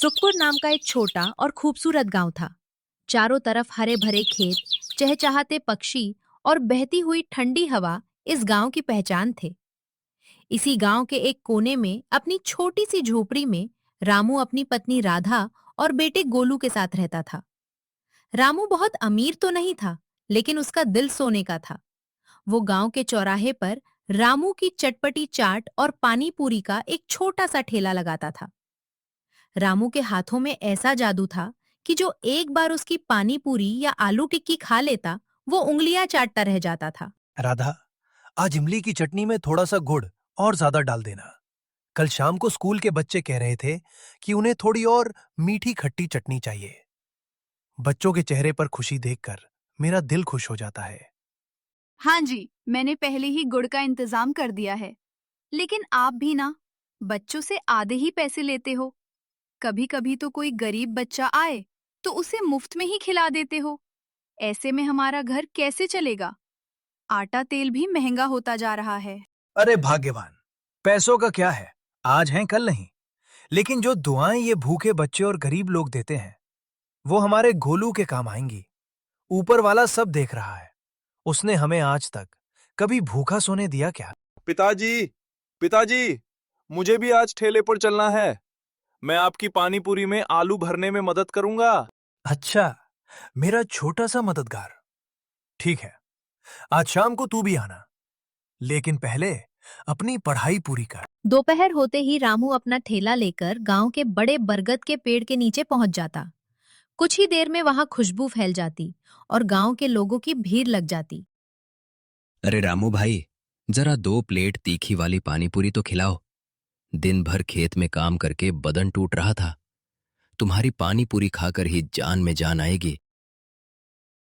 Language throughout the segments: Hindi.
सुखपुर नाम का एक छोटा और खूबसूरत गांव था। चारों तरफ हरे भरे खेत, चहचहाते पक्षी और बहती हुई ठंडी हवा इस गांव की पहचान थे। इसी गांव के एक कोने में अपनी छोटी सी झोपड़ी में रामू अपनी पत्नी राधा और बेटे गोलू के साथ रहता था। रामू बहुत अमीर तो नहीं था, लेकिन उसका दिल सोने का था। वो गांव के चौराहे पर रामू की चटपटी चाट और पानी पूरी का एक छोटा सा ठेला लगाता था। रामू के हाथों में ऐसा जादू था कि जो एक बार उसकी पानी पूरी या आलू टिक्की खा लेता, वो उंगलियां चाटता रह जाता था। राधा, आज इमली की चटनी में थोड़ा सा गुड़ और ज्यादा डाल देना। कल शाम को स्कूल के बच्चे कह रहे थे कि उन्हें थोड़ी और मीठी खट्टी चटनी चाहिए। बच्चों के चेहरे पर खुशी देखकर मेरा दिल खुश हो जाता है। हाँ जी, मैंने पहले ही गुड़ का इंतजाम कर दिया है। लेकिन आप भी ना, बच्चों से आधे ही पैसे लेते हो। कभी कभी तो कोई गरीब बच्चा आए तो उसे मुफ्त में ही खिला देते हो। ऐसे में हमारा घर कैसे चलेगा? आटा तेल भी महंगा होता जा रहा है। अरे भाग्यवान, पैसों का क्या है, आज हैं कल नहीं। लेकिन जो दुआएं ये भूखे बच्चे और गरीब लोग देते हैं, वो हमारे गोलू के काम आएंगी। ऊपर वाला सब देख रहा है। उसने हमें आज तक कभी भूखा सोने दिया क्या? पिताजी, पिताजी, मुझे भी आज ठेले पर चलना है। मैं आपकी पानी पूरी में आलू भरने में मदद करूंगा। अच्छा, मेरा छोटा सा मददगार। ठीक है, आज शाम को तू भी आना, लेकिन पहले अपनी पढ़ाई पूरी कर। दोपहर होते ही रामू अपना ठेला लेकर गांव के बड़े बरगद के पेड़ के नीचे पहुंच जाता। कुछ ही देर में वहां खुशबू फैल जाती और गांव के लोगों की भीड़ लग जाती। अरे रामू भाई, जरा 2 प्लेट तीखी वाली पानी पूरी तो खिलाओ। दिन भर खेत में काम करके बदन टूट रहा था। तुम्हारी पानी पूरी खाकर ही जान में जान आएगी।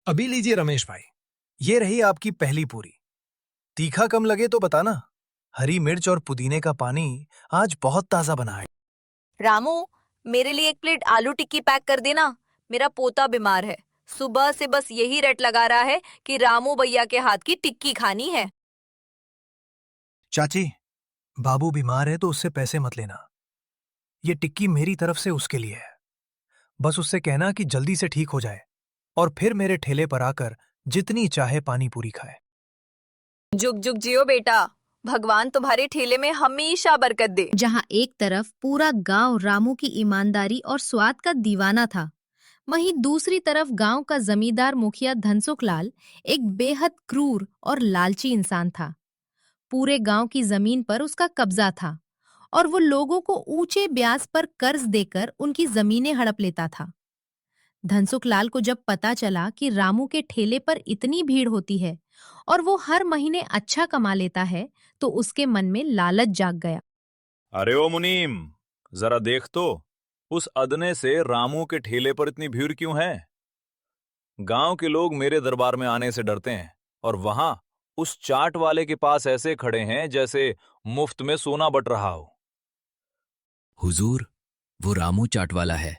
अभी लीजिए रमेश भाई, ये रही आपकी पहली पूरी। तीखा कम लगे तो बताना। हरी मिर्च और पुदीने का पानी आज बहुत ताजा बना है। रामू, मेरे लिए 1 प्लेट आलू टिक्की पैक कर देना। मेरा पोता बीमार है। सुबह से बस यही रट लगा रहा है कि रामू भैया के हाथ की टिक्की खानी है। चाची, बाबू बीमार है तो उससे पैसे मत लेना। ये टिक्की मेरी तरफ से उसके लिए है। बस उससे कहना कि जल्दी से ठीक हो जाए और फिर मेरे ठेले पर आकर जितनी चाहे पानी पूरी खाए। जुग जुग जियो बेटा। भगवान तुम्हारे ठेले में हमेशा बरकत दे। जहां एक तरफ पूरा गांव रामू की ईमानदारी और स्वाद का दीवाना था, वहीं दूसरी तरफ गांव का जमींदार मुखिया धनसुख लाल एक बेहद क्रूर और लालची इंसान था। पूरे गांव की जमीन पर उसका कब्जा था और वो लोगों को ऊंचे ब्याज पर कर्ज देकर उनकी जमीनें हड़प लेता था। धनसुख लाल को जब पता चला कि रामू के ठेले पर इतनी भीड़ होती है और वो हर महीने अच्छा कमा लेता है, तो उसके मन में लालच जाग गया। अरे ओ मुनीम, जरा देख तो, उस अदने से रामू के ठेले पर इतनी भीड़ क्यों है? गांव के लोग मेरे दरबार में आने से डरते हैं और वहां उस चाट वाले के पास ऐसे खड़े हैं जैसे मुफ्त में सोना बट रहा हो। हुजूर, वो रामू चाट वाला है।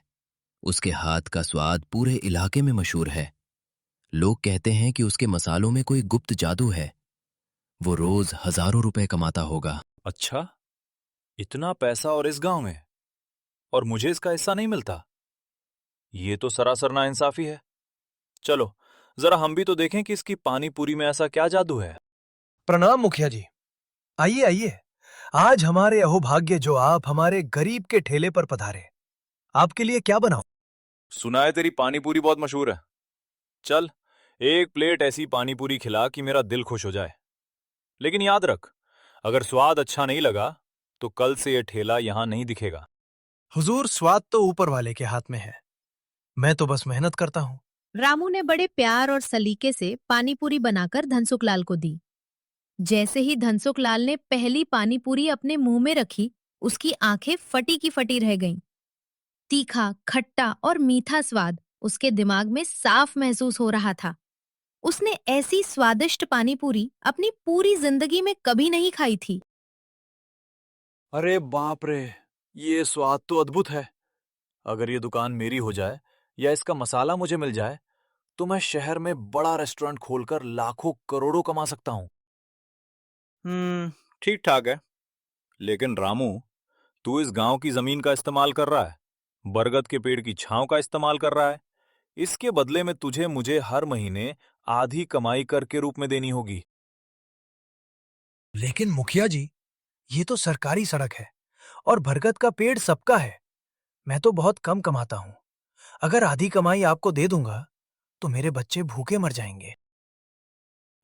उसके हाथ का स्वाद पूरे इलाके में मशहूर है। लोग कहते हैं कि उसके मसालों में कोई गुप्त जादू है। वो रोज हजारों रुपए कमाता होगा। अच्छा, इतना पैसा और इस गांव में, और मुझे इसका हिस्सा नहीं मिलता? ये तो सरासर नाइंसाफी है। चलो, जरा हम भी तो देखें कि इसकी पानी पूरी में ऐसा क्या जादू है। प्रणाम मुखिया जी। आइए आइए, आज हमारे अहोभाग्य जो आप हमारे गरीब के ठेले पर पधारे। आपके लिए क्या बनाऊं? सुना है तेरी पानी पूरी बहुत मशहूर है। चल, 1 प्लेट ऐसी पानी पूरी खिला कि मेरा दिल खुश हो जाए। लेकिन याद रख, अगर स्वाद अच्छा नहीं लगा तो कल से यह ठेला यहां नहीं दिखेगा। हुजूर, स्वाद तो ऊपर वाले के हाथ में है। मैं तो बस मेहनत करता हूँ। रामू ने बड़े प्यार और सलीके से पानी पूरी बनाकर धनसुख लाल को दी। जैसे ही धनसुख लाल ने पहली पानी पूरी अपने मुंह में रखी, उसकी आंखें फटी की फटी रह गईं। तीखा, खट्टा और मीठा स्वाद उसके दिमाग में साफ महसूस हो रहा था। उसने ऐसी स्वादिष्ट पानी पूरी अपनी पूरी जिंदगी में कभी नहीं खाई थी। अरे बाप रे, ये स्वाद तो अद्भुत है। अगर ये दुकान मेरी हो जाए या इसका मसाला मुझे मिल जाए तो मैं शहर में बड़ा रेस्टोरेंट खोलकर लाखों करोड़ों कमा सकता हूँ। ठीक ठाक है। लेकिन रामू, तू इस गांव की जमीन का इस्तेमाल कर रहा है। बरगद के पेड़ की छांव का इस्तेमाल कर रहा है। इसके बदले में तुझे मुझे हर महीने आधी कमाई कर के रूप में देनी होगी। लेकिन मुखिया जी, ये तो सरकारी सड़क है और बरगद का पेड़ सबका है। मैं तो बहुत कम कमाता हूँ। अगर आधी कमाई आपको दे दूंगा तो मेरे बच्चे भूखे मर जाएंगे।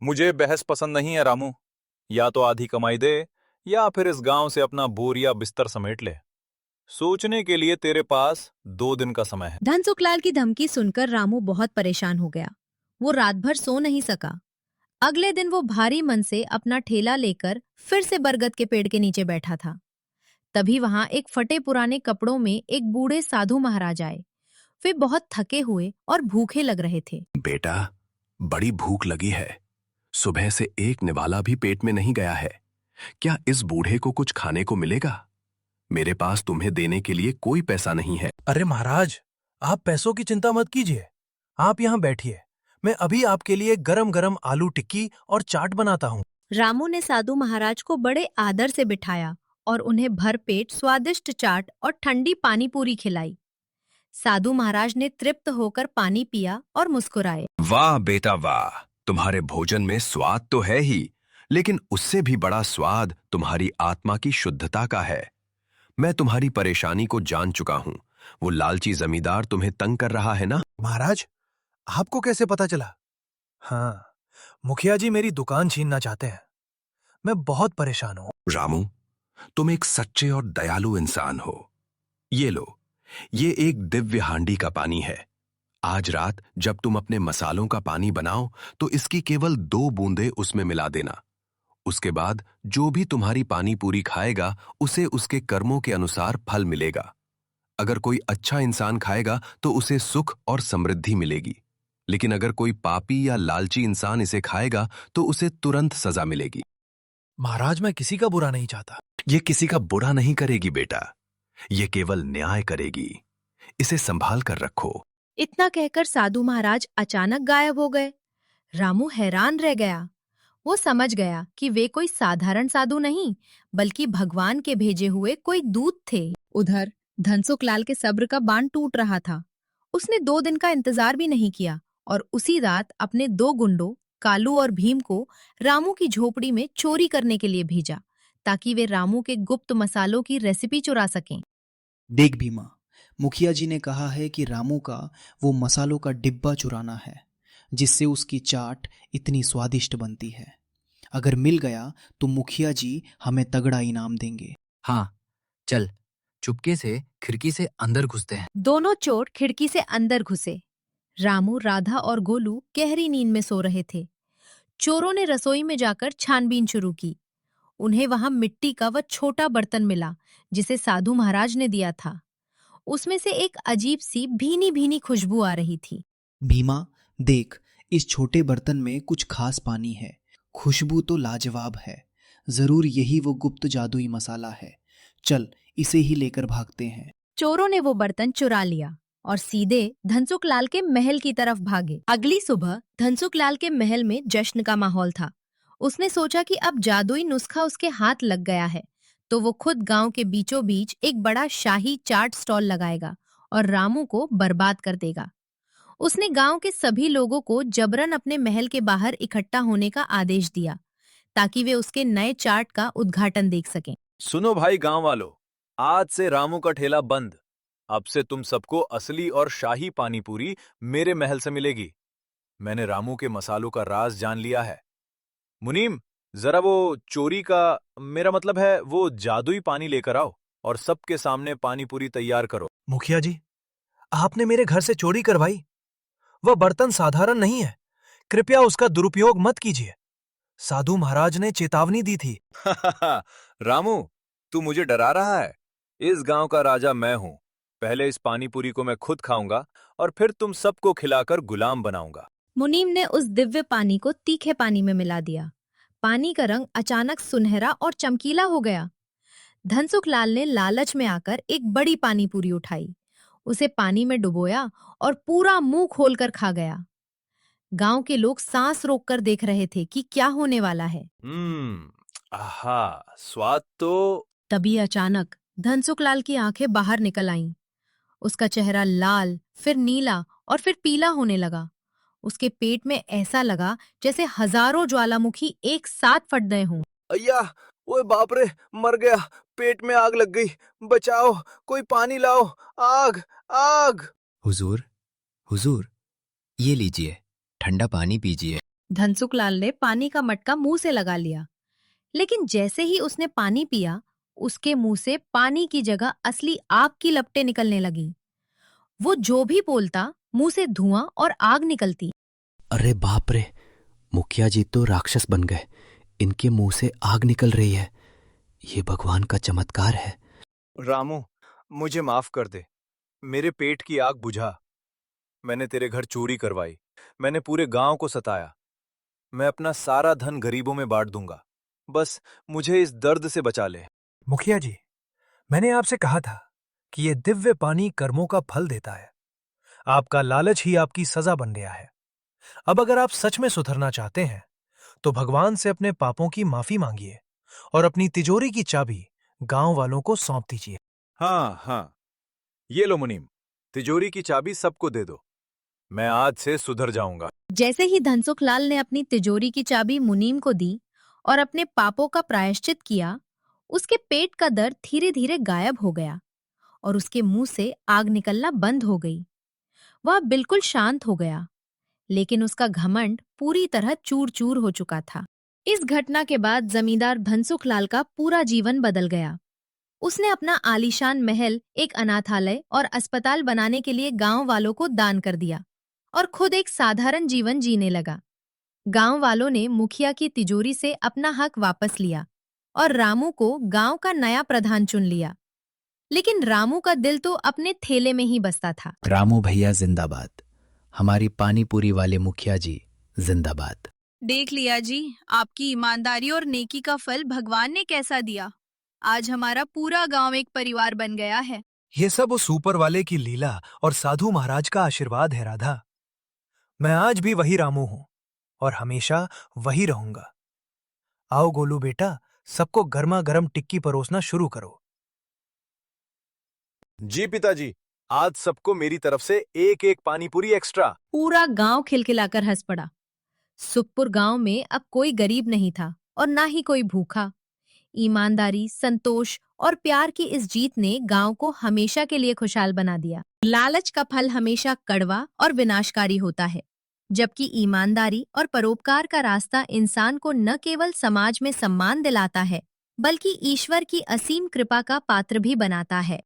मुझे बहस पसंद नहीं है रामू। या तो आधी कमाई दे या फिर इस गांव से अपना बोरिया बिस्तर समेट ले। सोचने के लिए तेरे पास 2 दिन का समय है। धनसुखलाल की धमकी सुनकर रामू बहुत परेशान हो गया। वो रात भर सो नहीं सका। अगले दिन वो भारी मन से अपना ठेला लेकर फिर से बरगद के पेड़ के नीचे बैठा था। तभी वहां एक फटे पुराने कपड़ों में एक बूढ़े साधु महाराज आए। वे बहुत थके हुए और भूखे लग रहे थे। बेटा, बड़ी भूख लगी है। सुबह से एक निवाला भी पेट में नहीं गया है। क्या इस बूढ़े को कुछ खाने को मिलेगा? मेरे पास तुम्हें देने के लिए कोई पैसा नहीं है। अरे महाराज, आप पैसों की चिंता मत कीजिए। आप यहाँ बैठिए। मैं अभी आपके लिए गरम गरम आलू टिक्की और चाट बनाता हूँ। रामू ने साधु महाराज को बड़े आदर से बिठाया और उन्हें भरपेट स्वादिष्ट चाट और ठंडी पानी पूरी खिलाई। साधु महाराज ने तृप्त होकर पानी पिया और मुस्कुराए। वाह बेटा वाह, तुम्हारे भोजन में स्वाद तो है ही, लेकिन उससे भी बड़ा स्वाद तुम्हारी आत्मा की शुद्धता का है। मैं तुम्हारी परेशानी को जान चुका हूँ। वो लालची जमींदार तुम्हें तंग कर रहा है ना? महाराज, आपको कैसे पता चला? हाँ, मुखिया जी मेरी दुकान छीनना चाहते हैं। मैं बहुत परेशान हूँ। रामू, तुम एक सच्चे और दयालु इंसान हो। ये लो, ये एक दिव्य हांडी का पानी है। आज रात जब तुम अपने मसालों का पानी बनाओ तो इसकी केवल 2 बूंदें उसमें मिला देना। उसके बाद जो भी तुम्हारी पानी पूरी खाएगा उसे उसके कर्मों के अनुसार फल मिलेगा। अगर कोई अच्छा इंसान खाएगा तो उसे सुख और समृद्धि मिलेगी, लेकिन अगर कोई पापी या लालची इंसान इसे खाएगा तो उसे तुरंत सजा मिलेगी। महाराज, मैं किसी का बुरा नहीं चाहता। ये किसी का बुरा नहीं करेगी बेटा, ये केवल न्याय करेगी। इसे संभाल कर रखो। इतना कहकर साधु महाराज अचानक गायब हो गए। रामू हैरान रह गया। वो समझ गया कि वे कोई साधारण साधु नहीं, बल्कि भगवान के भेजे हुए कोई दूत थे। उधर धनसुखलाल के सब्र का बांध टूट रहा था। उसने 2 दिन का इंतजार भी नहीं किया और उसी रात अपने 2 गुंडों कालू और भीम को रामू की झोपड़ी में चोरी करने के लिए भेजा, ताकि वे रामू के गुप्त मसालों की रेसिपी चुरा सकें। देख भीमा, मुखिया जी ने कहा है कि रामू का वो मसालों का डिब्बा चुराना है, जिससे उसकी चाट इतनी स्वादिष्ट बनती है। अगर मिल गया तो मुखिया जी हमें तगड़ा इनाम देंगे। हाँ, चल चुपके से खिड़की से अंदर घुसते हैं। दोनों चोर खिड़की से अंदर घुसे। रामू, राधा और गोलू गहरी नींद में सो रहे थे। चोरों ने रसोई में जाकर छानबीन शुरू की। उन्हें वहां मिट्टी का वह छोटा बर्तन मिला जिसे साधु महाराज ने दिया था। उसमें से एक अजीब सी भीनी भीनी खुशबू आ रही थी। भीमा, देख, इस छोटे बर्तन में कुछ खास पानी है। खुशबू तो लाजवाब है। जरूर यही वो गुप्त जादुई मसाला है। चल, इसे ही लेकर भागते हैं। चोरों ने वो बर्तन चुरा लिया और सीधे धनसुखलाल के महल की तरफ भागे। अगली सुबह धनसुखलाल के महल में जश्न का माहौल था। उसने सोचा कि अब जादुई नुस्खा उसके हाथ लग गया है, तो वो खुद गांव के बीचों बीच एक बड़ा शाही चाट स्टॉल लगाएगा और रामू को बर्बाद कर देगा। उसने गांव के सभी लोगों को जबरन अपने महल के बाहर इकट्ठा होने का आदेश दिया, ताकि वे उसके नए चाट का उद्घाटन देख सकें। सुनो भाई गांव वालों, आज से रामू का ठेला बंद। अब से तुम सबको असली और शाही पानी पूरी मेरे महल से मिलेगी। मैंने रामू के मसालों का राज जान लिया है। मुनीम, जरा वो चोरी का, मेरा मतलब है वो जादुई पानी लेकर आओ और सबके सामने पानी पूरी तैयार करो। मुखिया जी, आपने मेरे घर से चोरी करवाई। वह बर्तन साधारण नहीं है। कृपया उसका दुरुपयोग मत कीजिए। साधु महाराज ने चेतावनी दी थी। रामू, तू मुझे डरा रहा है? इस गांव का राजा मैं हूं। पहले इस पानी पूरी को मैं खुद खाऊंगा और फिर तुम सबको खिलाकर गुलाम बनाऊंगा। मुनीम ने उस दिव्य पानी को तीखे पानी में मिला दिया। पानी का रंग अचानक सुनहरा और चमकीला हो गया। धनसुखलाल ने लालच में आकर एक बड़ी पानी पूरी उठाई, उसे पानी में डुबोया और पूरा मुंह खोलकर खा गया। गांव के लोग सांस रोककर देख रहे थे कि क्या होने वाला है। आहा, स्वाद तो। तभी अचानक धनसुखलाल की आंखें बाहर निकल आईं। उसका चेहरा लाल, फिर नीला और फिर पीला होने लगा। उसके पेट में ऐसा लगा जैसे हजारों ज्वालामुखी एक साथ फट गए हों। अय्या, ओए बाप रे, मर गया, पेट में आग लग गई, बचाओ, कोई पानी लाओ, आग, आग। हुजूर, हुजूर, ये लीजिए, ठंडा पानी पीजिए। धनसुख लाल ने पानी का मटका मुंह से लगा लिया, लेकिन जैसे ही उसने पानी पिया, उसके मुंह से पानी की जगह असली आग की लपटें निकलने लगीं। वो जो भी बोलता, मुंह से धुआं और आग निकलती। अरे बाप रे, मुखिया जी तो राक्षस बन गए। इनके मुंह से आग निकल रही है। ये भगवान का चमत्कार है। रामू, मुझे माफ कर दे, मेरे पेट की आग बुझा। मैंने तेरे घर चोरी करवाई, मैंने पूरे गांव को सताया। मैं अपना सारा धन गरीबों में बांट दूंगा, बस मुझे इस दर्द से बचा ले। मुखिया जी, मैंने आपसे कहा था कि यह दिव्य पानी कर्मों का फल देता है। आपका लालच ही आपकी सजा बन गया है। अब अगर आप सच में सुधरना चाहते हैं तो भगवान से अपने पापों की माफी मांगिए और अपनी तिजोरी की चाबी गांव वालों को सौंप दीजिए। हाँ हाँ, ये लो मुनीम, तिजोरी की चाबी सबको दे दो। मैं आज से सुधर जाऊंगा। जैसे ही धनसुख लाल ने अपनी तिजोरी की चाबी मुनीम को दी और अपने पापों का प्रायश्चित किया, उसके पेट का दर्द धीरे धीरे गायब हो गया और उसके मुंह से आग निकलना बंद हो गई। वह बिल्कुल शांत हो गया, लेकिन उसका घमंड पूरी तरह चूर चूर हो चुका था। इस घटना के बाद जमींदार धनसुख लाल का पूरा जीवन बदल गया। उसने अपना आलीशान महल एक अनाथालय और अस्पताल बनाने के लिए गांव वालों को दान कर दिया और खुद एक साधारण जीवन जीने लगा। गांव वालों ने मुखिया की तिजोरी से अपना हक वापस लिया और रामू को गांव का नया प्रधान चुन लिया। लेकिन रामू का दिल तो अपने थैले में ही बसता था। रामू भैया जिंदाबाद। हमारी पानी पूरी वाले मुखिया जी जिंदाबाद। देख लिया जी, आपकी ईमानदारी और नेकी का फल भगवान ने कैसा दिया। आज हमारा पूरा गांव एक परिवार बन गया है। ये सब उस ऊपर वाले की लीला और साधु महाराज का आशीर्वाद है राधा। मैं आज भी वही रामू हूं और हमेशा वही रहूंगा। आओ गोलू बेटा, सबको गर्मा गर्म टिक्की परोसना शुरू करो। जी पिताजी, आज सबको मेरी तरफ से एक एक पानी पूरी एक्स्ट्रा। पूरा गांव खिलखिलाकर हंस पड़ा। सुखपुर गांव में अब कोई गरीब नहीं था और ना ही कोई भूखा। ईमानदारी, संतोष और प्यार की इस जीत ने गांव को हमेशा के लिए खुशहाल बना दिया। लालच का फल हमेशा कड़वा और विनाशकारी होता है, जबकि ईमानदारी और परोपकार का रास्ता इंसान को न केवल समाज में सम्मान दिलाता है, बल्कि ईश्वर की असीम कृपा का पात्र भी बनाता है।